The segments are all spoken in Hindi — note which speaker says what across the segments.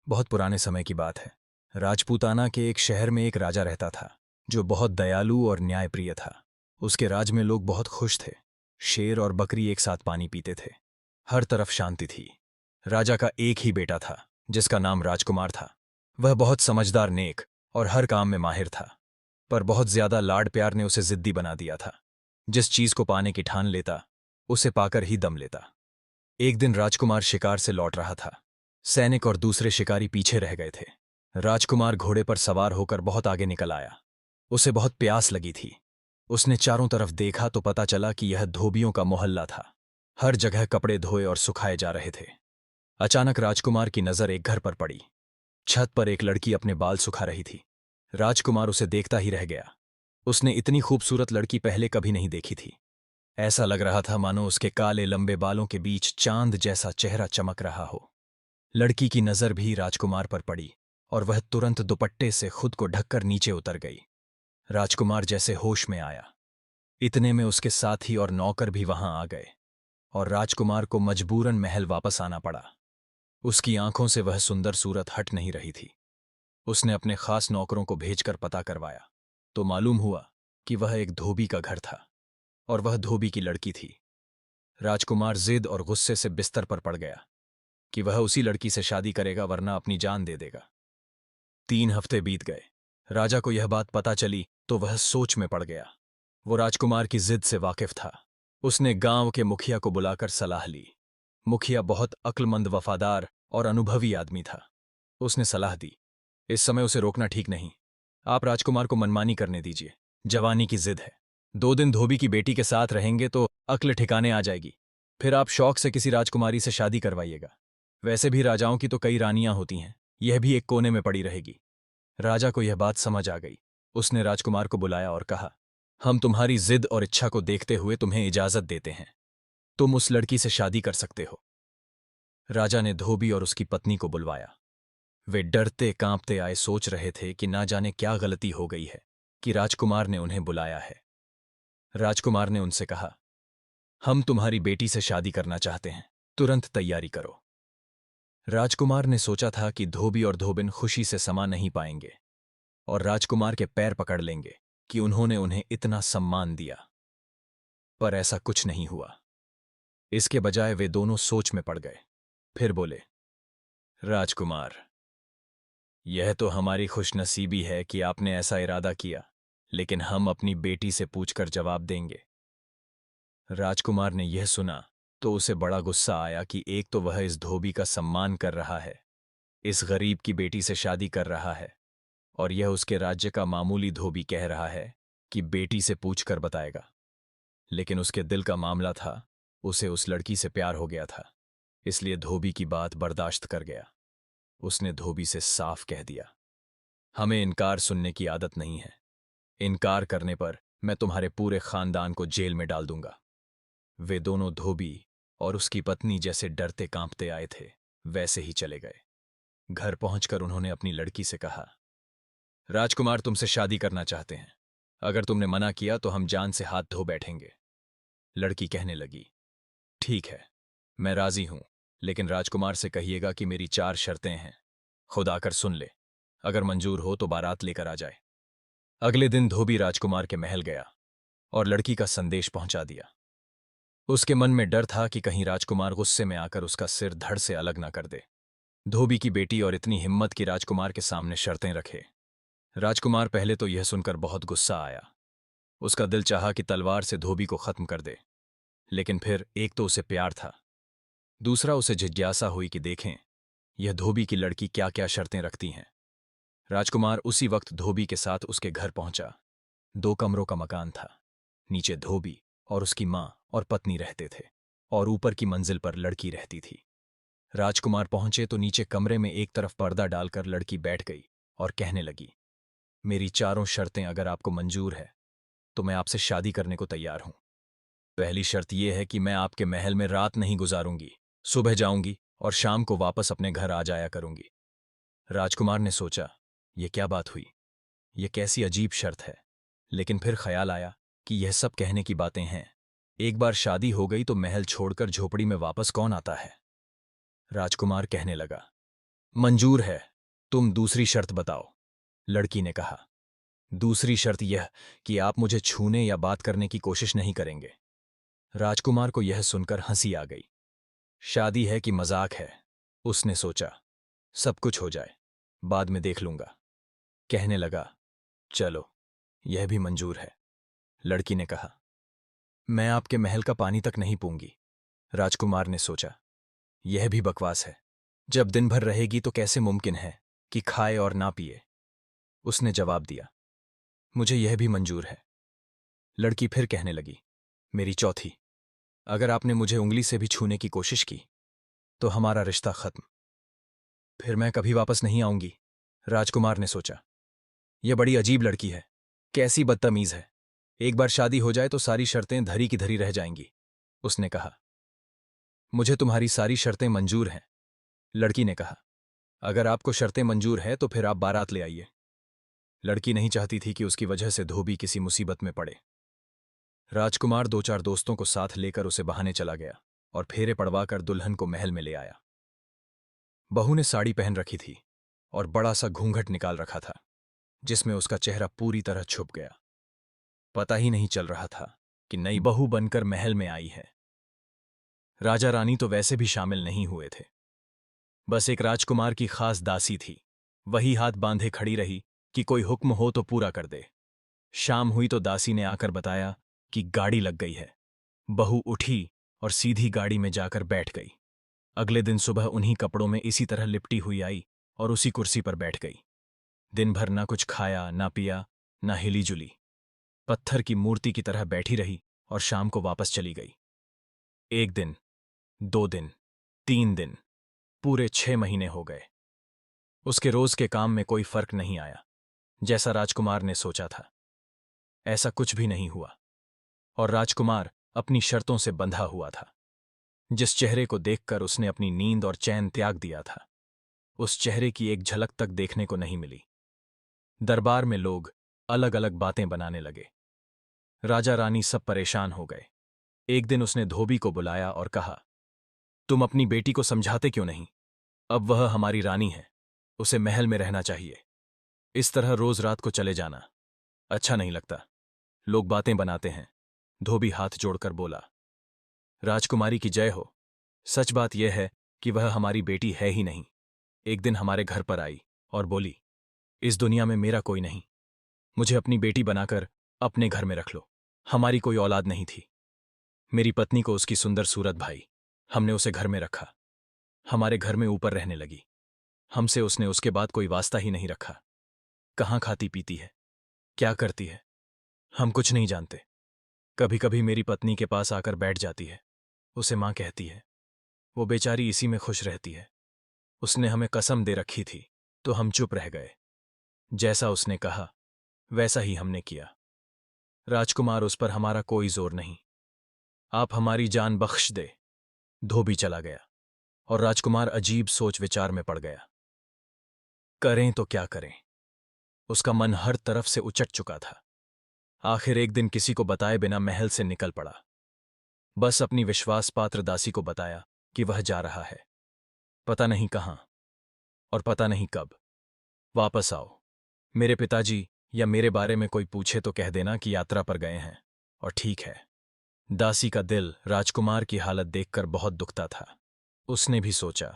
Speaker 1: बहुत पुराने समय की बात है। राजपूताना के एक शहर में एक राजा रहता था जो बहुत दयालु और न्यायप्रिय था। उसके राज में लोग बहुत खुश थे। शेर और बकरी एक साथ पानी पीते थे। हर तरफ शांति थी। राजा का एक ही बेटा था जिसका नाम राजकुमार था। वह बहुत समझदार, नेक और हर काम में माहिर था। पर बहुत ज्यादा लाड प्यार ने उसे जिद्दी बना दिया था। जिस चीज को पाने की ठान लेता, उसे पाकर ही दम लेता। एक दिन राजकुमार शिकार से लौट रहा था। सैनिक और दूसरे शिकारी पीछे रह गए थे। राजकुमार घोड़े पर सवार होकर बहुत आगे निकल आया। उसे बहुत प्यास लगी थी। उसने चारों तरफ देखा तो पता चला कि यह धोबियों का मोहल्ला था। हर जगह कपड़े धोए और सुखाए जा रहे थे। अचानक राजकुमार की नजर एक घर पर पड़ी। छत पर एक लड़की अपने बाल सुखा रही थी। राजकुमार उसे देखता ही रह गया। उसने इतनी खूबसूरत लड़की पहले कभी नहीं देखी थी। ऐसा लग रहा था मानो उसके काले लंबे बालों के बीच चांद जैसा चेहरा चमक रहा हो। लड़की की नजर भी राजकुमार पर पड़ी और वह तुरंत दुपट्टे से खुद को ढककर नीचे उतर गई। राजकुमार जैसे होश में आया। इतने में उसके साथी और नौकर भी वहां आ गए और राजकुमार को मजबूरन महल वापस आना पड़ा। उसकी आंखों से वह सुंदर सूरत हट नहीं रही थी। उसने अपने खास नौकरों को भेजकर पता करवाया तो मालूम हुआ कि वह एक धोबी का घर था और वह धोबी की लड़की थी। राजकुमार जिद और गुस्से से बिस्तर पर पड़ गया कि वह उसी लड़की से शादी करेगा वरना अपनी जान दे देगा। 3 हफ्ते बीत गए। राजा को यह बात पता चली तो वह सोच में पड़ गया। वो राजकुमार की जिद से वाकिफ था। उसने गांव के मुखिया को बुलाकर सलाह ली। मुखिया बहुत अक्लमंद, वफादार और अनुभवी आदमी था। उसने सलाह दी, इस समय उसे रोकना ठीक नहीं। आप राजकुमार को मनमानी करने दीजिए। जवानी की जिद है। 2 दिन धोबी की बेटी के साथ रहेंगे तो अक्ल ठिकाने आ जाएगी। फिर आप शौक से किसी राजकुमारी से शादी करवाइएगा। वैसे भी राजाओं की तो कई रानियां होती हैं, यह भी एक कोने में पड़ी रहेगी। राजा को यह बात समझ आ गई। उसने राजकुमार को बुलाया और कहा, हम तुम्हारी जिद और इच्छा को देखते हुए तुम्हें इजाजत देते हैं। तुम उस लड़की से शादी कर सकते हो। राजा ने धोबी और उसकी पत्नी को बुलवाया। वे डरते कांपते आए, सोच रहे थे कि ना जाने क्या गलती हो गई है कि राजकुमार ने उन्हें बुलाया है। राजकुमार ने उनसे कहा, हम तुम्हारी बेटी से शादी करना चाहते हैं, तुरंत तैयारी करो। राजकुमार ने सोचा था कि धोबी और धोबिन खुशी से समा नहीं पाएंगे और राजकुमार के पैर पकड़ लेंगे कि उन्होंने उन्हें इतना सम्मान दिया। पर ऐसा कुछ नहीं हुआ। इसके बजाय वे दोनों सोच में पड़ गए। फिर बोले, राजकुमार, यह तो हमारी खुशनसीबी है कि आपने ऐसा इरादा किया, लेकिन हम अपनी बेटी से पूछकर जवाब देंगे। राजकुमार ने यह सुना तो उसे बड़ा गुस्सा आया कि एक तो वह इस धोबी का सम्मान कर रहा है, इस गरीब की बेटी से शादी कर रहा है, और यह उसके राज्य का मामूली धोबी कह रहा है कि बेटी से पूछकर बताएगा। लेकिन उसके दिल का मामला था, उसे उस लड़की से प्यार हो गया था, इसलिए धोबी की बात बर्दाश्त कर गया। उसने धोबी से साफ कह दिया, हमें इनकार सुनने की आदत नहीं है। इनकार करने पर मैं तुम्हारे पूरे खानदान को जेल में डाल दूंगा। वे दोनों, धोबी और उसकी पत्नी, जैसे डरते कांपते आए थे वैसे ही चले गए। घर पहुंचकर उन्होंने अपनी लड़की से कहा, राजकुमार तुमसे शादी करना चाहते हैं। अगर तुमने मना किया तो हम जान से हाथ धो बैठेंगे। लड़की कहने लगी, ठीक है, मैं राजी हूं, लेकिन राजकुमार से कहिएगा कि मेरी 4 शर्तें हैं। खुद आकर सुन ले। अगर मंजूर हो तो बारात लेकर आ जाए। अगले दिन धोबी राजकुमार के महल गया और लड़की का संदेश पहुंचा दिया। उसके मन में डर था कि कहीं राजकुमार गुस्से में आकर उसका सिर धड़ से अलग ना कर दे। धोबी की बेटी और इतनी हिम्मत की राजकुमार के सामने शर्तें रखे। राजकुमार पहले तो यह सुनकर बहुत गुस्सा आया। उसका दिल चाहा कि तलवार से धोबी को खत्म कर दे, लेकिन फिर एक तो उसे प्यार था, दूसरा उसे जिज्ञासा हुई कि देखें यह धोबी की लड़की क्या क्या शर्तें रखती हैं। राजकुमार उसी वक्त धोबी के साथ उसके घर पहुंचा। 2 कमरों का मकान था। नीचे धोबी और उसकी मां और पत्नी रहते थे और ऊपर की मंजिल पर लड़की रहती थी। राजकुमार पहुंचे तो नीचे कमरे में एक तरफ पर्दा डालकर लड़की बैठ गई और कहने लगी, मेरी 4 शर्तें अगर आपको मंजूर है तो मैं आपसे शादी करने को तैयार हूं। पहली शर्त यह है कि मैं आपके महल में रात नहीं गुजारूंगी, सुबह जाऊंगी और शाम को वापस अपने घर आ जाया करूंगी। राजकुमार ने सोचा, यह क्या बात हुई, यह कैसी अजीब शर्त है। लेकिन फिर ख्याल आया कि यह सब कहने की बातें हैं। एक बार शादी हो गई तो महल छोड़कर झोपड़ी में वापस कौन आता है। राजकुमार कहने लगा, मंजूर है। तुम दूसरी शर्त बताओ, लड़की ने कहा। दूसरी शर्त यह कि आप मुझे छूने या बात करने की कोशिश नहीं करेंगे। राजकुमार को यह सुनकर हंसी आ गई। शादी है कि मजाक है, उसने सोचा। सब कुछ हो जाए, बाद में देख लूंगा। कहने लगा, चलो, यह भी मंजूर है। लड़की ने कहा, मैं आपके महल का पानी तक नहीं पीऊंगी। राजकुमार ने सोचा, यह भी बकवास है। जब दिन भर रहेगी तो कैसे मुमकिन है कि खाए और ना पिए। उसने जवाब दिया, मुझे यह भी मंजूर है। लड़की फिर कहने लगी, मेरी चौथी, अगर आपने मुझे उंगली से भी छूने की कोशिश की तो हमारा रिश्ता खत्म। फिर मैं कभी वापस नहीं आऊंगी। राजकुमार ने सोचा, यह बड़ी अजीब लड़की है, कैसी बदतमीज है। एक बार शादी हो जाए तो सारी शर्तें धरी की धरी रह जाएंगी। उसने कहा, मुझे तुम्हारी सारी शर्तें मंजूर हैं। लड़की ने कहा, अगर आपको शर्तें मंजूर हैं तो फिर आप बारात ले आइए। लड़की नहीं चाहती थी कि उसकी वजह से धोबी किसी मुसीबत में पड़े। राजकुमार दो चार दोस्तों को साथ लेकर उसे बहाने चला गया और फेरे पड़वाकर दुल्हन को महल में ले आया। बहू ने साड़ी पहन रखी थी और बड़ा सा घूंघट निकाल रखा था, जिसमें उसका चेहरा पूरी तरह छुप गया। पता ही नहीं चल रहा था कि नई बहू बनकर महल में आई है। राजा रानी तो वैसे भी शामिल नहीं हुए थे। बस एक राजकुमार की खास दासी थी, वही हाथ बांधे खड़ी रही कि कोई हुक्म हो तो पूरा कर दे। शाम हुई तो दासी ने आकर बताया कि गाड़ी लग गई है। बहू उठी और सीधी गाड़ी में जाकर बैठ गई। अगले दिन सुबह उन्हीं कपड़ों में इसी तरह लिपटी हुई आई और उसी कुर्सी पर बैठ गई। दिन भर ना कुछ खाया, ना पिया, ना हिली जुली, पत्थर की मूर्ति की तरह बैठी रही और शाम को वापस चली गई। 1 दिन, 2 दिन, 3 दिन, पूरे 6 महीने हो गए। उसके रोज के काम में कोई फर्क नहीं आया। जैसा राजकुमार ने सोचा था ऐसा कुछ भी नहीं हुआ और राजकुमार अपनी शर्तों से बंधा हुआ था। जिस चेहरे को देखकर उसने अपनी नींद और चैन त्याग दिया था, उस चेहरे की एक झलक तक देखने को नहीं मिली। दरबार में लोग अलग अलग बातें बनाने लगे। राजा रानी सब परेशान हो गए। एक दिन उसने धोबी को बुलाया और कहा, तुम अपनी बेटी को समझाते क्यों नहीं? अब वह हमारी रानी है, उसे महल में रहना चाहिए। इस तरह रोज रात को चले जाना अच्छा नहीं लगता। लोग बातें बनाते हैं। धोबी हाथ जोड़कर बोला, राजकुमारी की जय हो। सच बात यह है कि वह हमारी बेटी है ही नहीं। एक दिन हमारे घर पर आई और बोली, इस दुनिया में मेरा कोई नहीं, मुझे अपनी बेटी बनाकर अपने घर में रख लो। हमारी कोई औलाद नहीं थी। मेरी पत्नी को उसकी सुंदर सूरत भाई, हमने उसे घर में रखा। हमारे घर में ऊपर रहने लगी। हमसे उसने उसके बाद कोई वास्ता ही नहीं रखा। कहाँ खाती पीती है, क्या करती है, हम कुछ नहीं जानते। कभी कभी मेरी पत्नी के पास आकर बैठ जाती है, उसे मां कहती है। वो बेचारी इसी में खुश रहती है। उसने हमें कसम दे रखी थी तो हम चुप रह गए। जैसा उसने कहा वैसा ही हमने किया। राजकुमार, उस पर हमारा कोई जोर नहीं, आप हमारी जान बख्श दे। धोबी चला गया और राजकुमार अजीब सोच विचार में पड़ गया। करें तो क्या करें? उसका मन हर तरफ से उचट चुका था। आखिर एक दिन किसी को बताए बिना महल से निकल पड़ा। बस अपनी विश्वास पात्र दासी को बताया कि वह जा रहा है, पता नहीं कहां और पता नहीं कब। वापस आओ। मेरे पिताजी या मेरे बारे में कोई पूछे तो कह देना कि यात्रा पर गए हैं, और ठीक है। दासी का दिल राजकुमार की हालत देखकर बहुत दुखता था। उसने भी सोचा,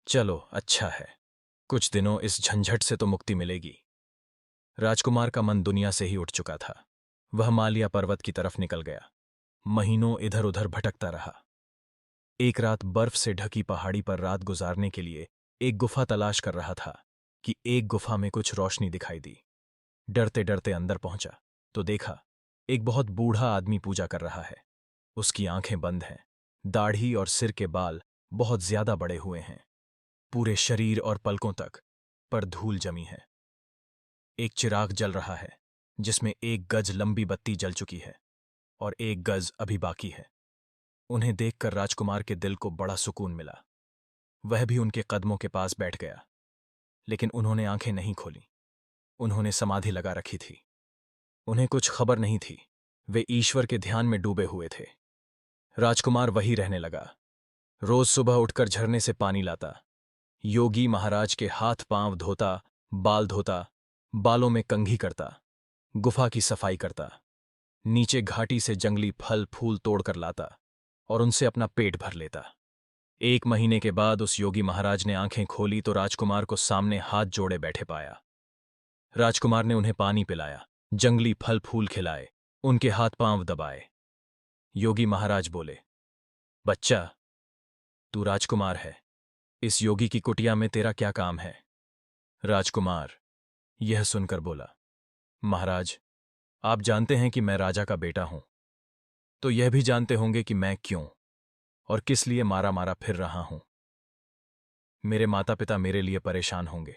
Speaker 1: चलो अच्छा है, कुछ दिनों इस झंझट से तो मुक्ति मिलेगी। राजकुमार का मन दुनिया से ही उठ चुका था। वह मालिया पर्वत की तरफ निकल गया। महीनों इधर उधर भटकता रहा। एक रात बर्फ से ढकी पहाड़ी पर रात गुजारने के लिए एक गुफा तलाश कर रहा था कि एक गुफा में कुछ रोशनी दिखाई दी। डरते डरते अंदर पहुंचा तो देखा एक बहुत बूढ़ा आदमी पूजा कर रहा है। उसकी आंखें बंद हैं, दाढ़ी और सिर के बाल बहुत ज्यादा बड़े हुए हैं। पूरे शरीर और पलकों तक पर धूल जमी है। एक चिराग जल रहा है जिसमें 1 गज लंबी बत्ती जल चुकी है और 1 गज अभी बाकी है। उन्हें देखकर राजकुमार के दिल को बड़ा सुकून मिला। वह भी उनके कदमों के पास बैठ गया, लेकिन उन्होंने आंखें नहीं खोली। उन्होंने समाधि लगा रखी थी। उन्हें कुछ खबर नहीं थी, वे ईश्वर के ध्यान में डूबे हुए थे। राजकुमार वही रहने लगा। रोज सुबह उठकर झरने से पानी लाता, योगी महाराज के हाथ पांव धोता, बाल धोता, बालों में कंघी करता, गुफा की सफाई करता, नीचे घाटी से जंगली फल फूल तोड़कर लाता और उनसे अपना पेट भर लेता। 1 महीने के बाद उस योगी महाराज ने आंखें खोली तो राजकुमार को सामने हाथ जोड़े बैठे पाया। राजकुमार ने उन्हें पानी पिलाया, जंगली फल फूल खिलाए, उनके हाथ पांव दबाए। योगी महाराज बोले, बच्चा, तू राजकुमार है, इस योगी की कुटिया में तेरा क्या काम है? राजकुमार यह सुनकर बोला, महाराज, आप जानते हैं कि मैं राजा का बेटा हूं, तो यह भी जानते होंगे कि मैं क्यों और किस लिए मारा मारा फिर रहा हूं। मेरे माता पिता मेरे लिए परेशान होंगे,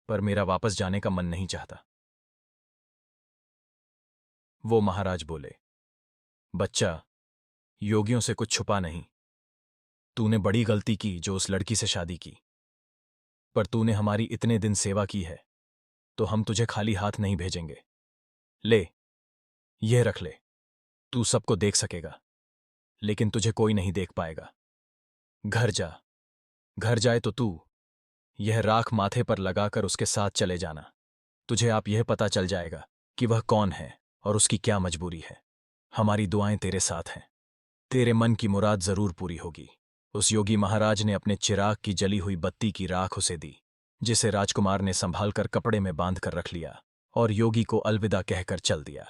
Speaker 1: पर मेरा वापस जाने का मन नहीं चाहता। वो महाराज बोले, बच्चा, योगियों से कुछ छुपा नहीं। तूने बड़ी गलती की जो उस लड़की से शादी की, पर तूने हमारी इतने दिन सेवा की है तो हम तुझे खाली हाथ नहीं भेजेंगे। ले, यह रख ले। तू सबको देख सकेगा, लेकिन तुझे कोई नहीं देख पाएगा। घर जा। घर जाए तो तू यह राख माथे पर लगाकर उसके साथ चले जाना। तुझे आप यह पता चल जाएगा कि वह कौन है और उसकी क्या मजबूरी है। हमारी दुआएं तेरे साथ हैं, तेरे मन की मुराद जरूर पूरी होगी। उस योगी महाराज ने अपने चिराग की जली हुई बत्ती की राख उसे दी, जिसे राजकुमार ने संभालकर कपड़े में बांध कर रख लिया और योगी को अलविदा कहकर चल दिया।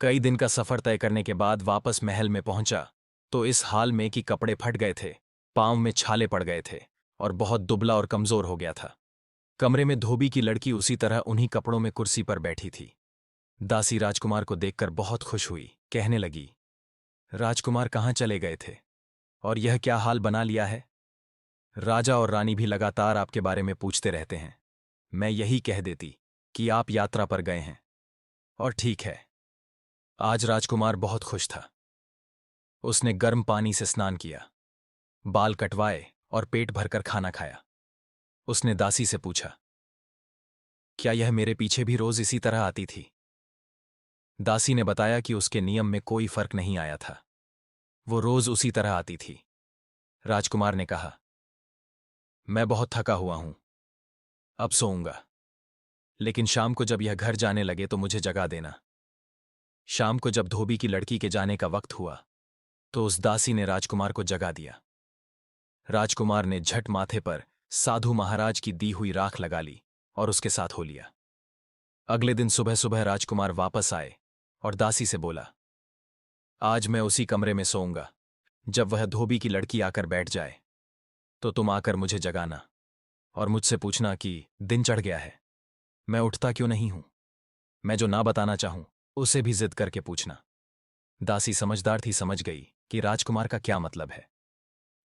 Speaker 1: कई दिन का सफर तय करने के बाद वापस महल में पहुंचा तो इस हाल में कि कपड़े फट गए थे, पांव में छाले पड़ गए थे और बहुत दुबला और कमजोर हो गया था। कमरे में धोबी की लड़की उसी तरह उन्हीं कपड़ों में कुर्सी पर बैठी थी। दासी राजकुमार को देखकर बहुत खुश हुई, कहने लगी, राजकुमार कहाँ चले गए थे और यह क्या हाल बना लिया है? राजा और रानी भी लगातार आपके बारे में पूछते रहते हैं। मैं यही कह देती कि आप यात्रा पर गए हैं। और ठीक है। आज राजकुमार बहुत खुश था। उसने गर्म पानी से स्नान किया, बाल कटवाए और पेट भरकर खाना खाया। उसने दासी से पूछा, क्या यह मेरे पीछे भी रोज इसी तरह आती थी? दासी ने बताया कि उसके नियम में कोई फर्क नहीं आया था, वो रोज उसी तरह आती थी। राजकुमार ने कहा, मैं बहुत थका हुआ हूं, अब सोऊंगा, लेकिन शाम को जब यह घर जाने लगे तो मुझे जगा देना। शाम को जब धोबी की लड़की के जाने का वक्त हुआ तो उस दासी ने राजकुमार को जगा दिया। राजकुमार ने झट माथे पर साधु महाराज की दी हुई राख लगा ली और उसके साथ हो लिया। अगले दिन सुबह सुबह राजकुमार वापस आए और दासी से बोला, आज मैं उसी कमरे में सोऊंगा। जब वह धोबी की लड़की आकर बैठ जाए तो तुम आकर मुझे जगाना और मुझसे पूछना कि दिन चढ़ गया है। मैं उठता क्यों नहीं हूं? मैं जो ना बताना चाहूं उसे भी जिद करके पूछना। दासी समझदार थी, समझ गई कि राजकुमार का क्या मतलब है।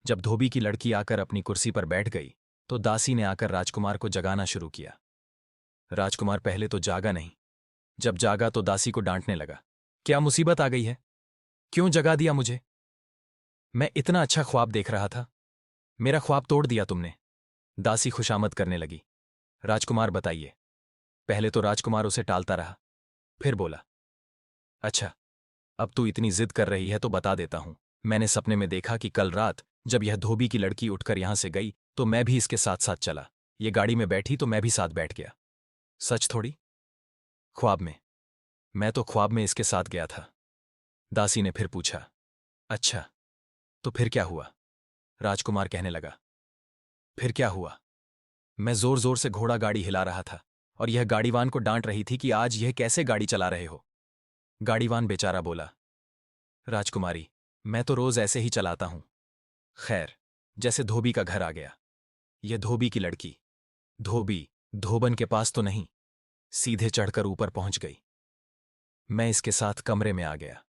Speaker 1: जब धोबी की लड़की आकर अपनी कुर्सी पर बैठ गई तो दासी ने आकर राजकुमार को जगाना शुरू किया। राजकुमार पहले तो जागा नहीं। जब जागा तो दासी को डांटने लगा, क्या मुसीबत आ गई है? क्यों जगा दिया मुझे? मैं इतना अच्छा ख्वाब देख रहा था, मेरा ख्वाब तोड़ दिया तुमने। दासी खुशामद करने लगी, राजकुमार बताइए। पहले तो राजकुमार उसे टालता रहा, फिर बोला, अच्छा, अब तू इतनी जिद कर रही है तो बता देता हूं। मैंने सपने में देखा कि कल रात जब यह धोबी की लड़की उठकर यहां से गई तो मैं भी इसके साथ साथ चला। ये गाड़ी में बैठी तो मैं भी साथ बैठ गया। सच थोड़ी? ख्वाब में। मैं तो ख्वाब में इसके साथ गया था। दासी ने फिर पूछा, अच्छा, तो फिर क्या हुआ? राजकुमार कहने लगा, फिर क्या हुआ? मैं जोर जोर से घोड़ा गाड़ी हिला रहा था और यह गाड़ीवान को डांट रही थी कि आज यह कैसे गाड़ी चला रहे हो। गाड़ीवान बेचारा बोला, राजकुमारी, मैं तो रोज ऐसे ही चलाता हूं। खैर, जैसे धोबी का घर आ गया। यह धोबी की लड़की, धोबी धोबन के पास तो नहीं, सीधे चढ़कर ऊपर पहुंच गई। मैं इसके साथ कमरे में आ गया।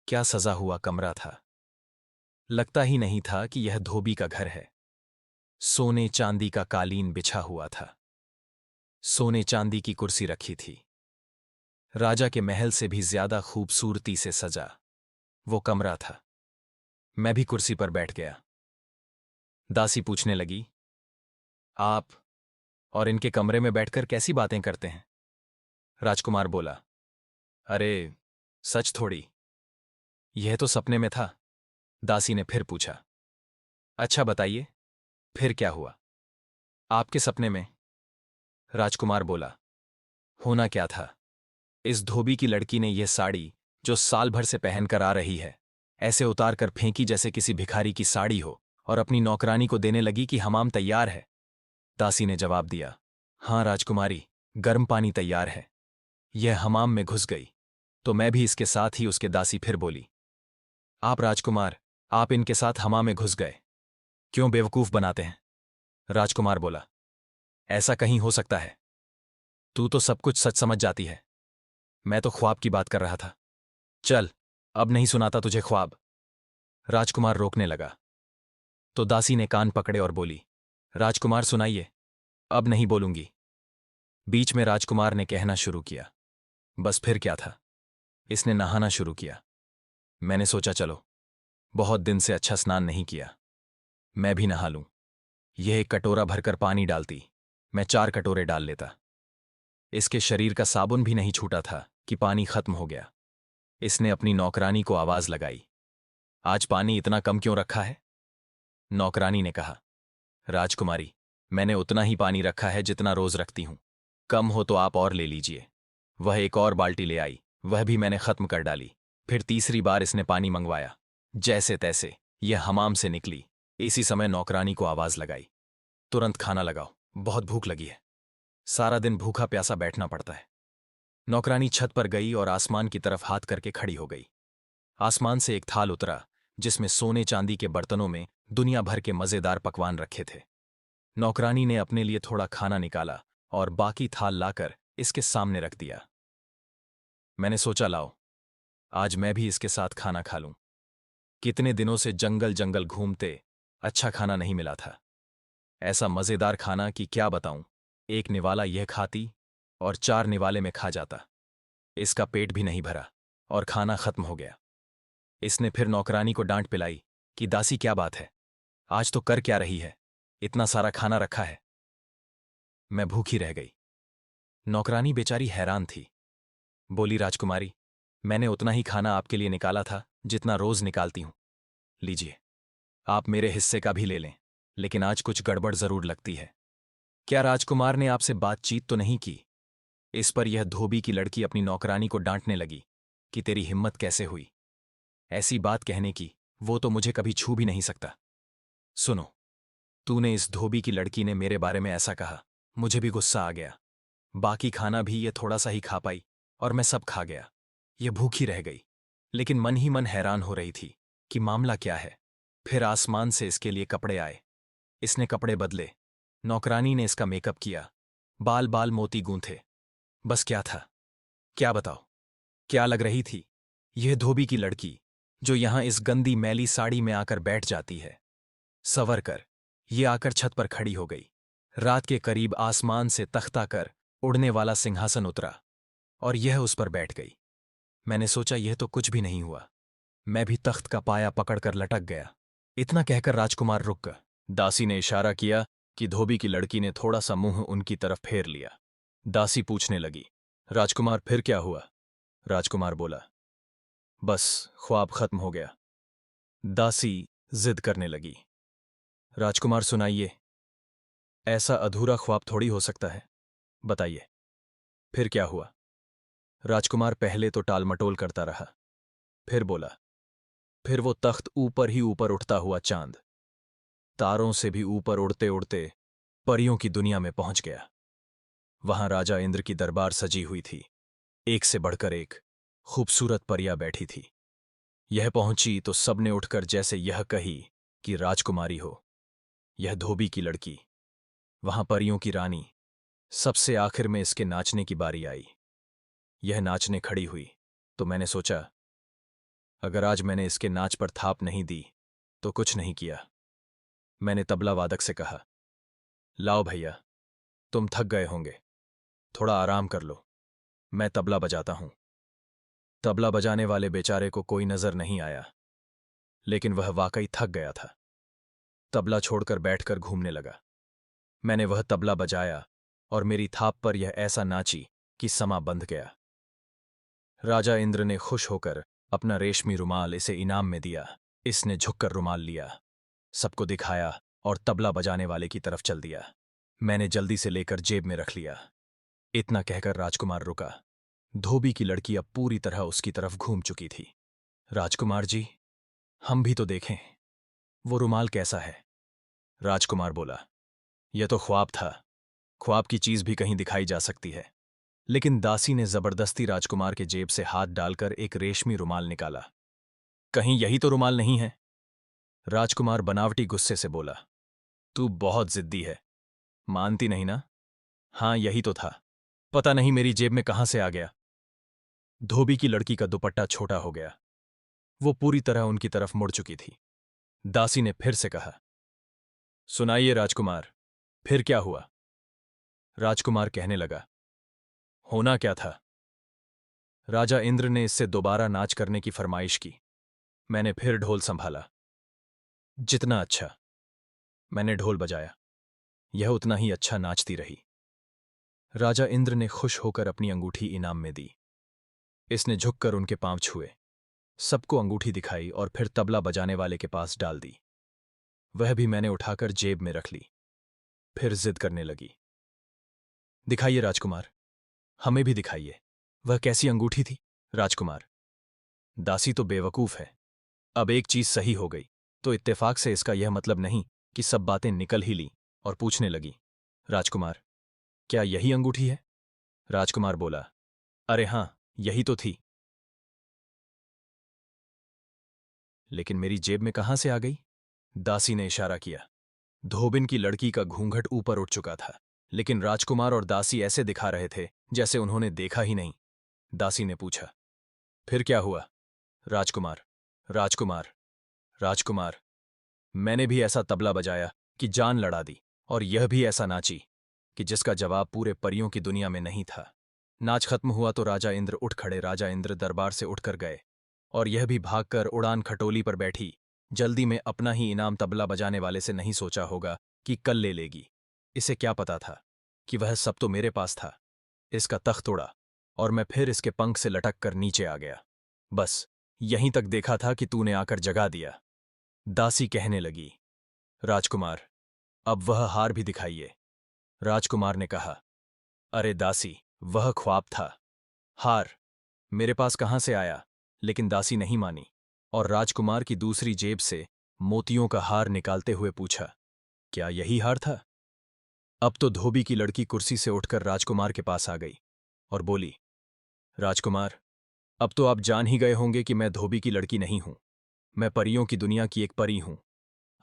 Speaker 1: क्या सजा हुआ कमरा था! लगता ही नहीं था कि यह धोबी का घर है। सोने चांदी का कालीन बिछा हुआ था, सोने चांदी की कुर्सी रखी थी। राजा के महल से भी ज्यादा खूबसूरती से सजा वो कमरा था। मैं भी कुर्सी पर बैठ गया। दासी पूछने लगी, आप और इनके कमरे में बैठकर कैसी बातें करते हैं? राजकुमार बोला, अरे, सच थोड़ी, यह तो सपने में था। दासी ने फिर पूछा, अच्छा बताइए, फिर क्या हुआ? आपके सपने में? राजकुमार बोला। होना क्या था? इस धोबी की लड़की ने यह साड़ी, जो साल भर से पहनकर आ रही है, ऐसे उतार कर फेंकी जैसे किसी भिखारी की साड़ी हो, और अपनी नौकरानी को देने लगी कि हमाम तैयार है। दासी ने जवाब दिया, हाँ राजकुमारी, गर्म पानी तैयार है। यह हमाम में घुस गई, तो मैं भी इसके साथ ही। उसके दासी फिर बोली, आप राजकुमार, आप इनके साथ हमाम में घुस गए, क्यों बेवकूफ बनाते हैं? राजकुमार बोला, ऐसा कहीं हो सकता है? तू तो सब कुछ सच समझ जाती है। मैं तो ख्वाब की बात कर रहा था। चल, अब नहीं सुनाता तुझे ख्वाब। राजकुमार रोकने लगा, तो दासी ने कान पकड़े और बोली, राजकुमार सुनाइए। अब नहीं बोलूंगी। बीच में राजकुमार ने कहना शुरू किया। बस फिर क्या था, इसने नहाना शुरू किया। मैंने सोचा चलो, बहुत दिन से अच्छा स्नान नहीं किया, मैं भी नहा लूं। यह एक कटोरा भरकर पानी डालती, मैं 4 कटोरे डाल लेता। इसके शरीर का साबुन भी नहीं छूटा था कि पानी खत्म हो गया। इसने अपनी नौकरानी को आवाज लगाई, आज पानी इतना कम क्यों रखा है? नौकरानी ने कहा, राजकुमारी, मैंने उतना ही पानी रखा है जितना रोज रखती हूं। कम हो तो आप और ले लीजिए। वह एक और बाल्टी ले आई, वह भी मैंने खत्म कर डाली। फिर तीसरी बार इसने पानी मंगवाया। जैसे तैसे यह हमाम से निकली। इसी समय नौकरानी को आवाज लगाई, तुरंत खाना लगाओ, बहुत भूख लगी है। सारा दिन भूखा प्यासा बैठना पड़ता है। नौकरानी छत पर गई और आसमान की तरफ हाथ करके खड़ी हो गई। आसमान से एक थाल उतरा, जिसमें सोने चांदी के बर्तनों में दुनिया भर के मजेदार पकवान रखे थे। नौकरानी ने अपने लिए थोड़ा खाना निकाला और बाकी थाल लाकर इसके सामने रख दिया। मैंने सोचा लाओ, आज मैं भी इसके साथ खाना खा लूं। कितने दिनों से जंगल जंगल घूमते अच्छा खाना नहीं मिला था। ऐसा मजेदार खाना कि क्या बताऊं। एक निवाला यह खाती और 4 निवाले में खा जाता। इसका पेट भी नहीं भरा और खाना खत्म हो गया। इसने फिर नौकरानी को डांट पिलाई कि दासी क्या बात है, आज तो कर क्या रही है, इतना सारा खाना रखा है। मैं भूखी रह गई। नौकरानी बेचारी हैरान थी। बोली, राजकुमारी, मैंने उतना ही खाना आपके लिए निकाला था जितना रोज निकालती हूं। लीजिए, आप मेरे हिस्से का भी ले लें, लेकिन आज कुछ गड़बड़ जरूर लगती है। क्या राजकुमार ने आपसे बातचीत तो नहीं की? इस पर यह धोबी की लड़की अपनी नौकरानी को डांटने लगी कि तेरी हिम्मत कैसे हुई ऐसी बात कहने की, वो तो मुझे कभी छू भी नहीं सकता। सुनो, तूने इस धोबी की लड़की ने मेरे बारे में ऐसा कहा, मुझे भी गुस्सा आ गया। बाकी खाना भी ये थोड़ा सा ही खा पाई और मैं सब खा गया। ये भूखी रह गई, लेकिन मन ही मन हैरान हो रही थी कि मामला क्या है। फिर आसमान से इसके लिए कपड़े आए। इसने कपड़े बदले। नौकरानी ने इसका मेकअप किया, बाल बाल मोती गूंथे। बस क्या था, क्या बताओ, क्या लग रही थी यह धोबी की लड़की, जो यहां इस गंदी मैली साड़ी में आकर बैठ जाती है। सवर कर ये आकर छत पर खड़ी हो गई। रात के करीब आसमान से तख्ता कर उड़ने वाला सिंहासन उतरा और यह उस पर बैठ गई। मैंने सोचा यह तो कुछ भी नहीं हुआ। मैं भी तख्त का पाया पकड़कर लटक गया। इतना कहकर राजकुमार रुक गया। दासी ने इशारा किया कि धोबी की लड़की ने थोड़ा सा मुंह उनकी तरफ फेर लिया। दासी पूछने लगी, राजकुमार फिर क्या हुआ? राजकुमार बोला, बस ख्वाब खत्म हो गया। दासी जिद करने लगी, राजकुमार सुनाइए, ऐसा अधूरा ख्वाब थोड़ी हो सकता है, बताइए फिर क्या हुआ? राजकुमार पहले तो टालमटोल करता रहा, फिर बोला, फिर वो तख्त ऊपर ही ऊपर उठता हुआ चांद तारों से भी ऊपर उड़ते उड़ते परियों की दुनिया में पहुंच गया। वहां राजा इंद्र की दरबार सजी हुई थी। एक से बढ़कर एक खूबसूरत परियां बैठी थी। यह पहुंची तो सबने उठकर जैसे यह कही कि राजकुमारी हो, यह धोबी की लड़की, वहां परियों की रानी। सबसे आखिर में इसके नाचने की बारी आई। यह नाचने खड़ी हुई तो मैंने सोचा, अगर आज मैंने इसके नाच पर थाप नहीं दी तो कुछ नहीं किया। मैंने तबला वादक से कहा, लाओ भैया, तुम थक गए होंगे, थोड़ा आराम कर लो, मैं तबला बजाता हूं। तबला बजाने वाले बेचारे को कोई नजर नहीं आया, लेकिन वह वाकई थक गया था। तबला छोड़कर बैठकर घूमने लगा। मैंने वह तबला बजाया और मेरी थाप पर यह ऐसा नाची कि समा बंध गया। राजा इंद्र ने खुश होकर अपना रेशमी रुमाल इसे इनाम में दिया। इसने झुककर रुमाल लिया, सबको दिखाया और तबला बजाने वाले की तरफ चल दिया। मैंने जल्दी से लेकर जेब में रख लिया। इतना कहकर राजकुमार रुका। धोबी की लड़की अब पूरी तरह उसकी तरफ घूम चुकी थी। राजकुमार जी, हम भी तो देखें, वो रुमाल कैसा है? राजकुमार बोला, यह तो ख्वाब था। ख्वाब की चीज भी कहीं दिखाई जा सकती है। लेकिन दासी ने जबरदस्ती राजकुमार के जेब से हाथ डालकर एक रेशमी रुमाल निकाला। कहीं यही तो रुमाल नहीं है? राजकुमार बनावटी गुस्से से बोला, तू बहुत जिद्दी है, मानती नहीं ना? हाँ, यही तो था। पता नहीं मेरी जेब में कहां से आ गया। धोबी की लड़की का दुपट्टा छोटा हो गया। वो पूरी तरह उनकी तरफ मुड़ चुकी थी। दासी ने फिर से कहा, सुनाइए राजकुमार, फिर क्या हुआ? राजकुमार कहने लगा, होना क्या था? राजा इंद्र ने इससे दोबारा नाच करने की फरमाइश की। मैंने फिर ढोल संभाला। जितना अच्छा। मैंने ढोल बजाया, यह उतना ही अच्छा नाचती रही। राजा इंद्र ने खुश होकर अपनी अंगूठी इनाम में दी। इसने झुककर उनके पांव छुए, सबको अंगूठी दिखाई और फिर तबला बजाने वाले के पास डाल दी। वह भी मैंने उठाकर जेब में रख ली। फिर जिद करने लगी, दिखाइए राजकुमार, हमें भी दिखाइए, वह कैसी अंगूठी थी? राजकुमार, दासी तो बेवकूफ है। अब एक चीज सही हो गई तो इत्तेफाक से इसका यह मतलब नहीं कि सब बातें निकल ही लीं और पूछने लगी, राजकुमार, क्या यही अंगूठी है? राजकुमार बोला, अरे हां, यही तो थी। लेकिन मेरी जेब में कहां से आ गई? दासी ने इशारा किया। धोबिन की लड़की का घूंघट ऊपर उठ चुका था, लेकिन राजकुमार और दासी ऐसे दिखा रहे थे जैसे उन्होंने देखा ही नहीं। दासी ने पूछा, फिर क्या हुआ? राजकुमार, राजकुमार, राजकुमार, मैंने भी ऐसा तबला बजाया कि जान लड़ा दी, और यह भी ऐसा नाची कि जिसका जवाब पूरे परियों की दुनिया में नहीं था। नाच खत्म हुआ तो राजा इंद्र उठ खड़े। राजा इंद्र दरबार से उठकर गए और यह भी भागकर उड़ान खटोली पर बैठी। जल्दी में अपना ही इनाम तबला बजाने वाले से नहीं सोचा होगा कि कल ले लेगी। इसे क्या पता था कि वह सब तो मेरे पास था। इसका तख्त उड़ा और मैं फिर इसके पंख से लटक कर नीचे आ गया। बस यहीं तक देखा था कि तूने आकर जगा दिया। दासी कहने लगी, राजकुमार, अब वह हार भी दिखाइए। राजकुमार ने कहा, अरे दासी, वह ख्वाब था। हार मेरे पास कहां से आया? लेकिन दासी नहीं मानी और राजकुमार की दूसरी जेब से मोतियों का हार निकालते हुए पूछा, क्या यही हार था? अब तो धोबी की लड़की कुर्सी से उठकर राजकुमार के पास आ गई और बोली, राजकुमार, अब तो आप जान ही गए होंगे कि मैं धोबी की लड़की नहीं हूं। मैं परियों की दुनिया की एक परी हूं।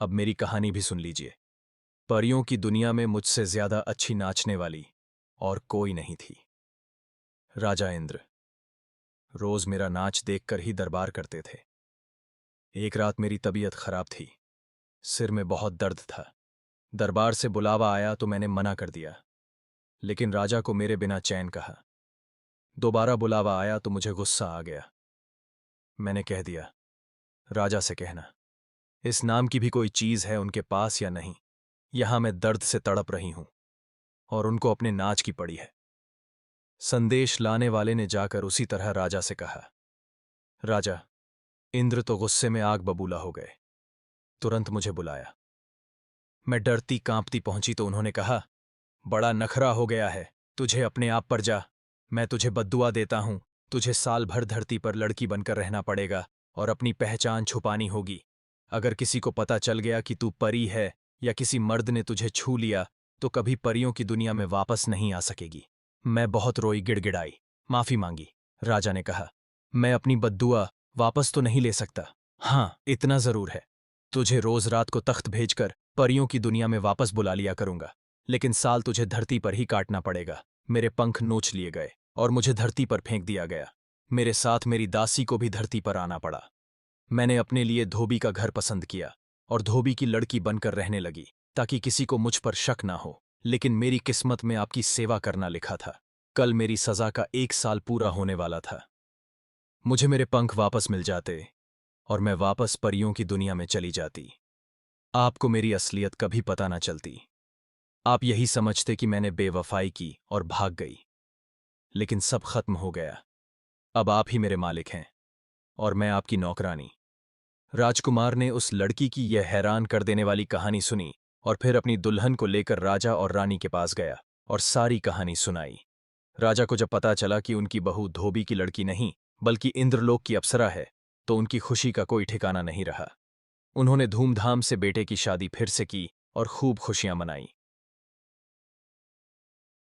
Speaker 1: अब मेरी कहानी भी सुन लीजिए। परियों की दुनिया में मुझसे ज्यादा अच्छी नाचने वाली और कोई नहीं थी। राजा इंद्र रोज मेरा नाच देखकर ही दरबार करते थे। एक रात मेरी तबीयत खराब थी, सिर में बहुत दर्द था। दरबार से बुलावा आया तो मैंने मना कर दिया, लेकिन राजा को मेरे बिना चैन कहा। दोबारा बुलावा आया तो मुझे गुस्सा आ गया। मैंने कह दिया, राजा से कहना, इस नाम की भी कोई चीज है उनके पास या नहीं। यहां मैं दर्द से तड़प रही हूं और उनको अपने नाच की पड़ी है। संदेश लाने वाले ने जाकर उसी तरह राजा से कहा। राजा इंद्र तो गुस्से में आग बबूला हो गए। तुरंत मुझे बुलाया। मैं डरती कांपती पहुंची तो उन्होंने कहा, बड़ा नखरा हो गया है, तुझे अपने आप पर जा। मैं तुझे बद्दुआ देता हूं। तुझे साल भर धरती पर लड़की बनकर रहना पड़ेगा और अपनी पहचान छुपानी होगी। अगर किसी को पता चल गया कि तू परी है या किसी मर्द ने तुझे छू लिया तो कभी परियों की दुनिया में वापस नहीं आ सकेगी। मैं बहुत रोई, गिड़गिड़ाई, माफी मांगी। राजा ने कहा, मैं अपनी बद्दुआ वापस तो नहीं ले सकता। हां, इतना जरूर है, तुझे रोज रात को तख्त भेजकर परियों की दुनिया में वापस बुला लिया करूंगा, लेकिन साल तुझे धरती पर ही काटना पड़ेगा। मेरे पंख नोच लिए गए और मुझे धरती पर फेंक दिया गया। मेरे साथ मेरी दासी को भी धरती पर आना पड़ा। मैंने अपने लिए धोबी का घर पसंद किया और धोबी की लड़की बनकर रहने लगी ताकि किसी को मुझ पर शक ना हो। लेकिन मेरी किस्मत में आपकी सेवा करना लिखा था। कल मेरी सजा का 1 साल पूरा होने वाला था। मुझे मेरे पंख वापस मिल जाते और मैं वापस परियों की दुनिया में चली जाती। आपको मेरी असलियत कभी पता ना चलती। आप यही समझते कि मैंने बेवफाई की और भाग गई। लेकिन सब खत्म हो गया। अब आप ही मेरे मालिक हैं और मैं आपकी नौकरानी। राजकुमार ने उस लड़की की यह हैरान कर देने वाली कहानी सुनी और फिर अपनी दुल्हन को लेकर राजा और रानी के पास गया और सारी कहानी सुनाई। राजा को जब पता चला कि उनकी बहू धोबी की लड़की नहीं बल्कि इंद्रलोक की अप्सरा है, तो उनकी खुशी का कोई ठिकाना नहीं रहा। उन्होंने धूमधाम से बेटे की शादी फिर से की और खूब खुशियां मनाई।